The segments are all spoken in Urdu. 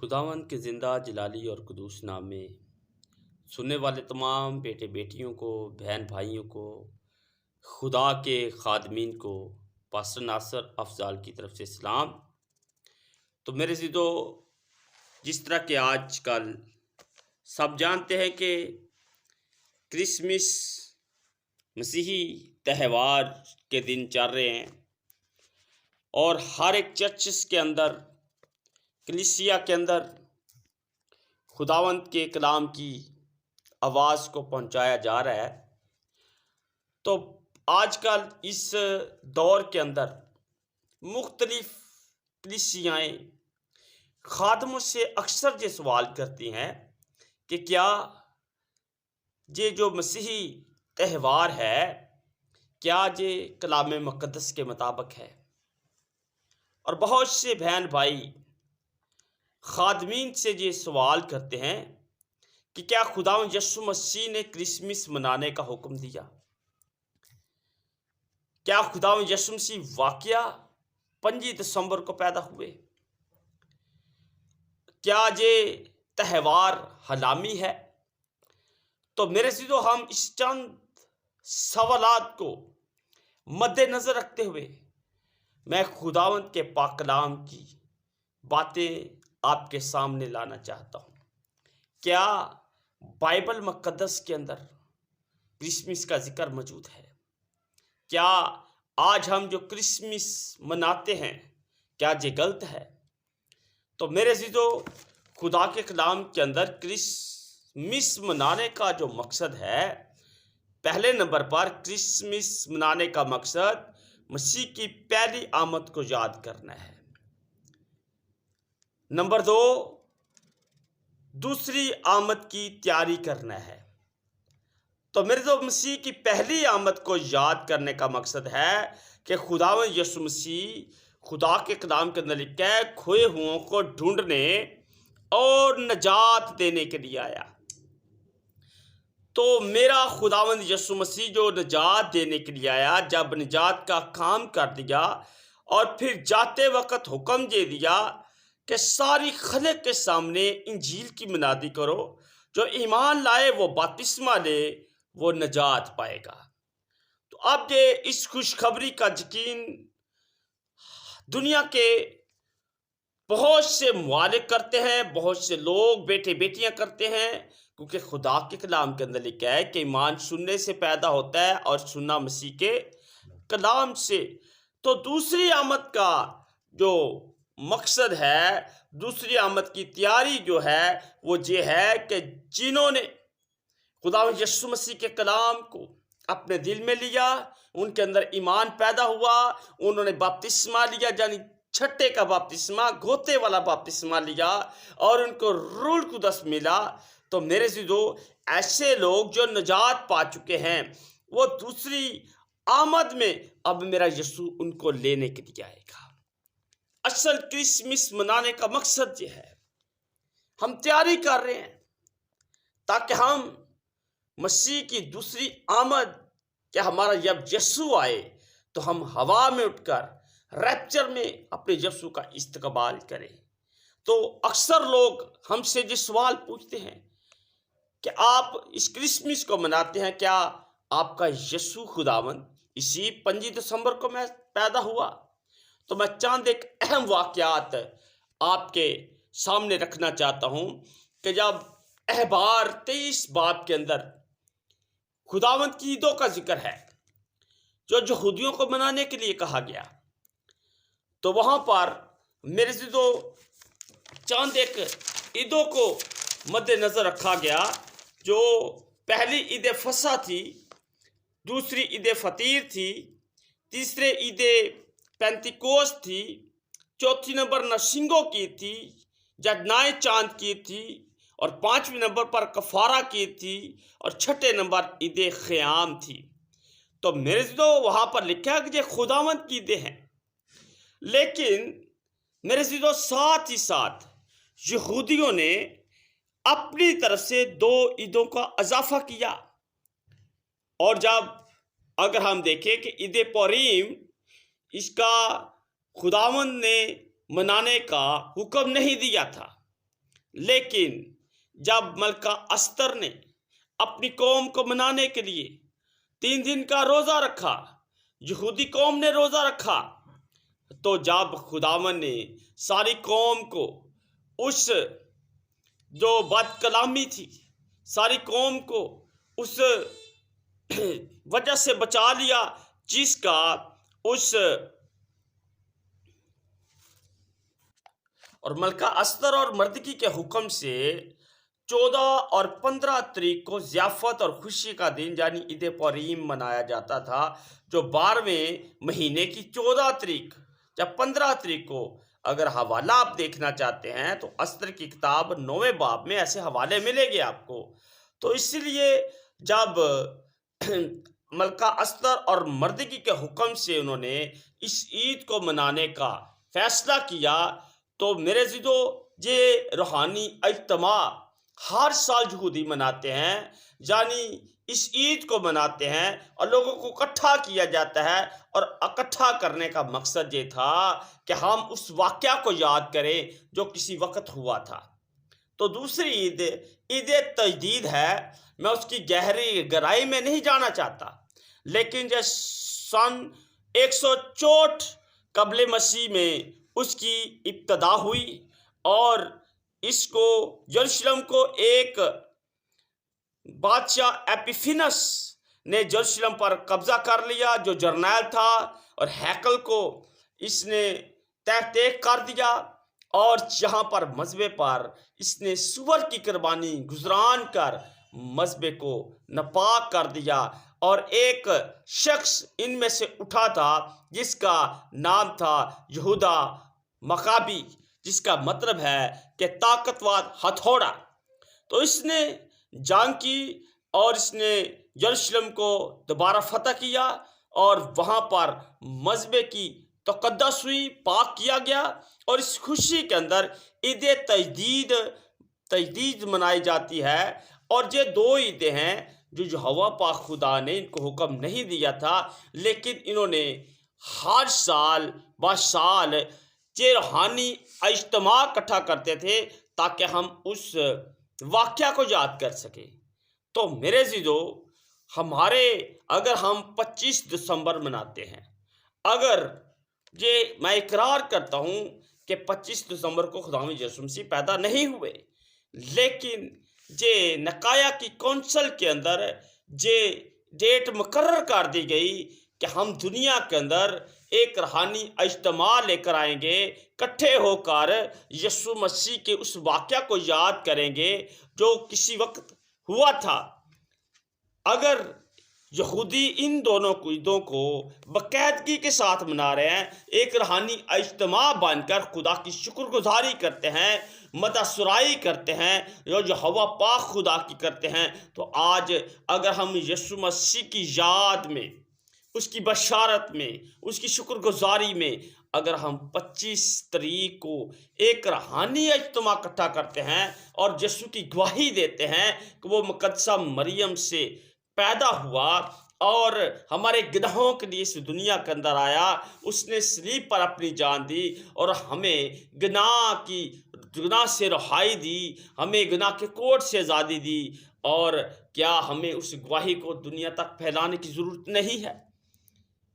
خداوند کے زندہ جلالی اور قدوس نام میں سننے والے تمام بیٹے بیٹیوں کو، بہن بھائیوں کو، خدا کے خادمین کو پاسٹر ناصر افضال کی طرف سے سلام۔ تو میرے عزیزو، جس طرح کہ آج کل سب جانتے ہیں کہ کرسمس مسیحی تہوار کے دن چل رہے ہیں، اور ہر ایک چرچز کے اندر، کلیسیا کے اندر خداوند کے کلام کی آواز کو پہنچایا جا رہا ہے۔ تو آج کل اس دور کے اندر مختلف کلیسیائیں خادموں سے اکثر یہ سوال کرتی ہیں کہ کیا یہ جو مسیحی تہوار ہے کیا یہ کلام مقدس کے مطابق ہے؟ اور بہت سے بہن بھائی خادمین سے یہ سوال کرتے ہیں کہ کیا خداوند یسوع مسیح نے کرسمس منانے کا حکم دیا؟ کیا خداوند یسوع مسیح واقعہ 5 دسمبر کو پیدا ہوئے؟ کیا یہ تہوار حلامی ہے؟ تو میرے عزیزو، ہم اس چند سوالات کو مد نظر رکھتے ہوئے میں خداوند کے پاک کلام کی باتیں آپ کے سامنے لانا چاہتا ہوں۔ کیا بائبل مقدس کے اندر کرسمس کا ذکر موجود ہے؟ کیا آج ہم جو کرسمس مناتے ہیں کیا یہ غلط ہے؟ تو میرے عزیزو، خدا کے کلام کے اندر کرسمس منانے کا جو مقصد ہے، پہلے نمبر پر کرسمس منانے کا مقصد مسیح کی پہلی آمد کو یاد کرنا ہے۔ نمبر 2، دوسری آمد کی تیاری کرنا ہے۔ تو میرے تو مسیح کی پہلی آمد کو یاد کرنے کا مقصد ہے کہ خداوند یسوع مسیح خدا کے کلام کے اندر لکھا ہے کھوئے ہوں کو ڈھونڈنے اور نجات دینے کے لیے آیا۔ تو میرا خداوند یسوع مسیح جو نجات دینے کے لیے آیا، جب نجات کا کام کر دیا اور پھر جاتے وقت حکم دے دیا کہ ساری خلق کے سامنے انجیل کی منادی کرو، جو ایمان لائے وہ بپتسمہ لے وہ نجات پائے گا۔ تو اب یہ اس خوشخبری کا یقین دنیا کے بہت سے ممالک کرتے ہیں، بہت سے لوگ بیٹے بیٹیاں کرتے ہیں، کیونکہ خدا کے کلام کے اندر لکھا ہے کہ ایمان سننے سے پیدا ہوتا ہے اور سننا مسیح کے کلام سے۔ تو دوسری آمد کا جو مقصد ہے، دوسری آمد کی تیاری جو ہے وہ یہ ہے کہ جنہوں نے خداوند یسوع مسیح کے کلام کو اپنے دل میں لیا، ان کے اندر ایمان پیدا ہوا، انہوں نے بپتسمہ لیا، یعنی چھٹے کا بپتسمہ، گھوتے والا بپتسمہ لیا، اور ان کو روح القدس ملا۔ تو میرے عزیزو، ایسے لوگ جو نجات پا چکے ہیں وہ دوسری آمد میں اب میرا یسوع ان کو لینے کے لیے آئے گا۔ اصل کرسمس منانے کا مقصد یہ ہے، ہم تیاری کر رہے ہیں تاکہ ہم مسیح کی دوسری آمد کہ ہمارا جب یسوع آئے تو ہم ہوا میں اٹھ کر ریپچر میں اپنے یسوع کا استقبال کریں۔ تو اکثر لوگ ہم سے یہ سوال پوچھتے ہیں کہ آپ اس کرسمس کو مناتے ہیں، کیا آپ کا یسوع خداوند اسی 5 دسمبر کو میں پیدا ہوا؟ تو میں چند ایک اہم واقعات آپ کے سامنے رکھنا چاہتا ہوں کہ جب احبار 23 باب کے اندر خداوند کی عیدوں کا ذکر ہے جو یہودیوں کو منانے کے لیے کہا گیا، تو وہاں پر میرے عزیزو چند ایک عیدوں کو مد نظر رکھا گیا، جو پہلی عید فصح تھی، دوسری عید فطیر تھی، تیسرے عید پینتیکوست تھی، چوتھی نمبر نشنگوں کی تھی، جدنائے چاند کی تھی، اور 5ویں نمبر پر کفارہ کی تھی، اور 6 نمبر عید خیام تھی۔ تو میرے عزیزو، وہاں پر لکھا ہے کہ یہ خداوند کی عیدیں ہیں، لیکن میرے عزیزو ساتھ ہی ساتھ یہودیوں نے اپنی طرف سے 2 عیدوں کا اضافہ کیا۔ اور جب اگر ہم دیکھیں کہ عید پوریم، اس کا خداوند نے منانے کا حکم نہیں دیا تھا، لیکن جب ملکہ استر نے اپنی قوم کو منانے کے لیے 3 دن کا روزہ رکھا، یہودی قوم نے روزہ رکھا، تو جب خداوند نے ساری قوم کو اس جو بد کلامی تھی، ساری قوم کو اس وجہ سے بچا لیا جس کا اس اور ملکہ استر اور مردکی کے حکم سے 14 اور 15 تاریخ کو ضیافت اور خوشی کا دن یعنی عید پوریم منایا جاتا تھا، جو 12ویں مہینے کی 14 تاریخ یا 15 تاریخ کو۔ اگر حوالہ آپ دیکھنا چاہتے ہیں تو استر کی کتاب 9ویں باب میں ایسے حوالے ملیں گے آپ کو۔ تو اس لیے جب ملکہ استر اور مردکی کے حکم سے انہوں نے اس عید کو منانے کا فیصلہ کیا، تو میرے عزیزو یہ روحانی اجتماع ہر سال یہودی مناتے ہیں، یعنی اس عید کو مناتے ہیں اور لوگوں کو اکٹھا کیا جاتا ہے، اور اکٹھا کرنے کا مقصد یہ تھا کہ ہم اس واقعہ کو یاد کریں جو کسی وقت ہوا تھا۔ تو دوسری عید عید تجدید ہے، میں اس کی گہرائی میں نہیں جانا چاہتا، لیکن جو سن 164 قبل مسیح میں اس کی ابتدا ہوئی، اور اس کو یروشلم کو ایک بادشاہ ایپیفینس نے یروشلم پر قبضہ کر لیا، جو جرنیل تھا، اور ہیکل کو اس نے تہہ تیخ کر دیا، اور جہاں پر مذبے پر اس نے سور کی قربانی گزران کر مذبے کو ناپاک کر دیا، اور ایک شخص ان میں سے اٹھا تھا جس کا نام تھا یہودا مکابی، جس کا مطلب ہے کہ طاقتور ہتھوڑا۔ تو اس نے جنگ کی اور اس نے یروشلم کو دوبارہ فتح کیا، اور وہاں پر مذبے کی تقدس ہوئی، پاک کیا گیا، اور اس خوشی کے اندر عید تجدید منائی جاتی ہے۔ اور یہ 2 عیدیں ہیں جو یہوہ پاک خدا نے ان کو حکم نہیں دیا تھا، لیکن انہوں نے ہر سال بسال یہ روحانی اجتماع اکٹھا کرتے تھے تاکہ ہم اس واقعہ کو یاد کر سکیں۔ تو میرے عزیزو، اگر ہم 25 دسمبر مناتے ہیں، اگر یہ میں اقرار کرتا ہوں کہ 25 دسمبر کو خداوند یسوع مسیح پیدا نہیں ہوئے، لیکن یہ نقایا کی کونسل کے اندر یہ ڈیٹ مقرر کر دی گئی کہ ہم دنیا کے اندر ایک روحانی اجتماع لے کر آئیں گے، اکٹھے ہو کر یسوع مسیح کے اس واقعہ کو یاد کریں گے جو کسی وقت ہوا تھا۔ اگر یہودی ان دونوں عیدوں کو باقاعدگی کے ساتھ منا رہے ہیں، ایک روحانی اجتماع بن کر خدا کی شکر گزاری کرتے ہیں، مدح سرائی کرتے ہیں، جو یہوہ پاک خدا کی کرتے ہیں، تو آج اگر ہم یسوع مسیح کی یاد میں، اس کی بشارت میں، اس کی شکر گزاری میں اگر ہم 25 تاریخ کو ایک روحانی اجتماع اکٹھا کرتے ہیں اور یسوع کی گواہی دیتے ہیں کہ وہ مقدسہ مریم سے پیدا ہوا اور ہمارے گناہوں کے لیے اس دنیا کے اندر آیا، اس نے صلیب پر اپنی جان دی اور ہمیں گناہ سے رہائی دی، ہمیں گناہ کے کوڑ سے آزادی دی، اور کیا ہمیں اس گواہی کو دنیا تک پھیلانے کی ضرورت نہیں ہے؟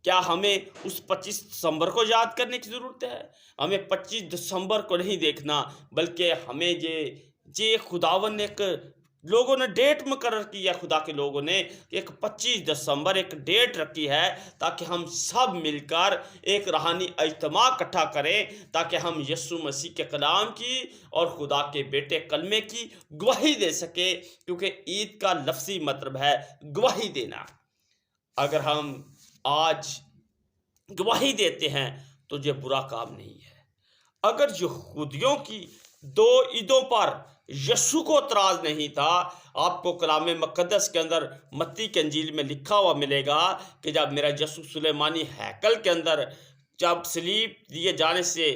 کیا ہمیں اس 25 دسمبر کو یاد کرنے کی ضرورت ہے؟ ہمیں 25 دسمبر کو نہیں دیکھنا، بلکہ ہمیں یہ خداوند نے لوگوں نے ڈیٹ مقرر کی ہے، خدا کے لوگوں نے ایک 25 دسمبر ایک ڈیٹ رکھی ہے تاکہ ہم سب مل کر ایک روحانی اجتماع اکٹھا کریں، تاکہ ہم یسوع مسیح کے کلام کی اور خدا کے بیٹے کلمے کی گواہی دے سکیں، کیونکہ عید کا لفظی مطلب ہے گواہی دینا۔ اگر ہم آج گواہی دیتے ہیں تو یہ برا کام نہیں ہے۔ اگر یہودیوں کی 2 عیدوں پر یسوع کو اعتراض نہیں تھا، آپ کو کلام مقدس کے اندر متی کی انجیل میں لکھا ہوا ملے گا کہ جب میرا یسوع سلیمانی ہیکل کے اندر جب صلیب دیے جانے سے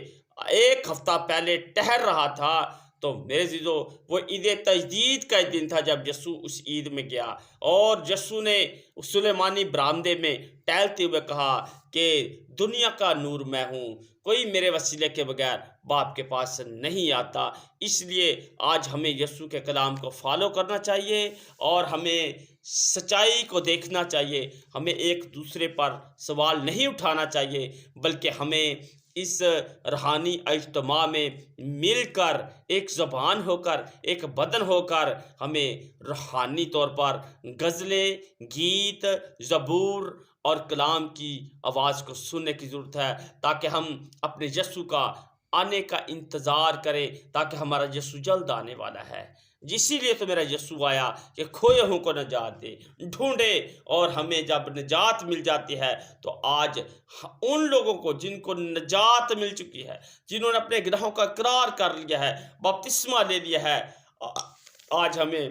1 ہفتہ پہلے ٹہر رہا تھا، تو میرے عزیزو وہ عید تجدید کا دن تھا جب یسوع اس عید میں گیا اور یسوع نے سلیمانی برآمدے میں ٹہلتے ہوئے کہا کہ دنیا کا نور میں ہوں، کوئی میرے وسیلے کے بغیر باپ کے پاس نہیں آتا۔ اس لیے آج ہمیں یسوع کے کلام کو فالو کرنا چاہیے اور ہمیں سچائی کو دیکھنا چاہیے۔ ہمیں ایک دوسرے پر سوال نہیں اٹھانا چاہیے، بلکہ ہمیں اس روحانی اجتماع میں مل کر ایک زبان ہو کر، ایک بدن ہو کر، ہمیں روحانی طور پر غزلیں، گیت، زبور اور کلام کی آواز کو سننے کی ضرورت ہے، تاکہ ہم اپنے یسوع کا آنے کا انتظار کریں، تاکہ ہمارا یسوع جلد آنے والا ہے۔ اسی لیے تو میرا یسوع آیا کہ کھوئے ہوں کو نجات دے، ڈھونڈے، اور ہمیں جب نجات مل جاتی ہے تو آج ان لوگوں کو جن کو نجات مل چکی ہے، جنہوں نے اپنے گناہوں کا اقرار کر لیا ہے، بپتسمہ لے لیا ہے، آج ہمیں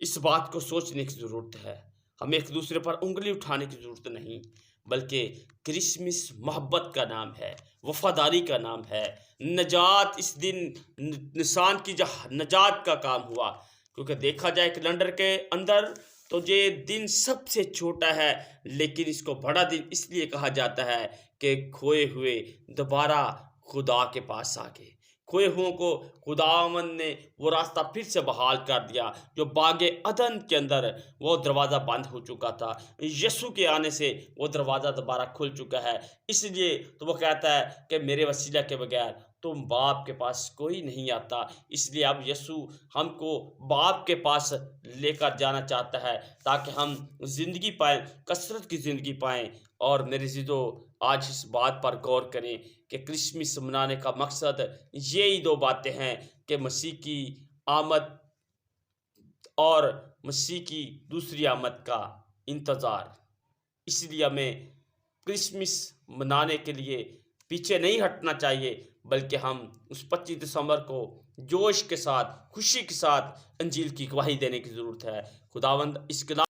اس بات کو سوچنے کی ضرورت ہے۔ ہمیں ایک دوسرے پر انگلی اٹھانے کی ضرورت نہیں، بلکہ کرسمس محبت کا نام ہے، وفاداری کا نام ہے، نجات۔ اس دن انسان کی نجات کا کام ہوا، کیونکہ دیکھا جائے کیلنڈر کے اندر تو یہ دن سب سے چھوٹا ہے، لیکن اس کو بڑا دن اس لیے کہا جاتا ہے کہ کھوئے ہوئے دوبارہ خدا کے پاس آ گئے۔ کھوئے ہوں کو خداوند نے وہ راستہ پھر سے بحال کر دیا جو باغ عدن کے اندر وہ دروازہ بند ہو چکا تھا۔ یسوع کے آنے سے وہ دروازہ دوبارہ کھل چکا ہے۔ اس لیے تو وہ کہتا ہے کہ میرے وسیلہ کے بغیر تم باپ کے پاس کوئی نہیں آتا۔ اس لیے اب یسوع ہم کو باپ کے پاس لے کر جانا چاہتا ہے، تاکہ ہم زندگی پائیں، کثرت کی زندگی پائیں۔ اور میرے عزیزو، آج اس بات پر غور کریں کہ کرسمس منانے کا مقصد یہی دو باتیں ہیں کہ مسیح کی آمد اور مسیح کی دوسری آمد کا انتظار۔ اس لیے ہمیں کرسمس منانے کے لیے پیچھے نہیں ہٹنا چاہیے، بلکہ ہم اس 25 دسمبر کو جوش کے ساتھ، خوشی کے ساتھ انجیل کی گواہی دینے کی ضرورت ہے۔ خداوند اس کلام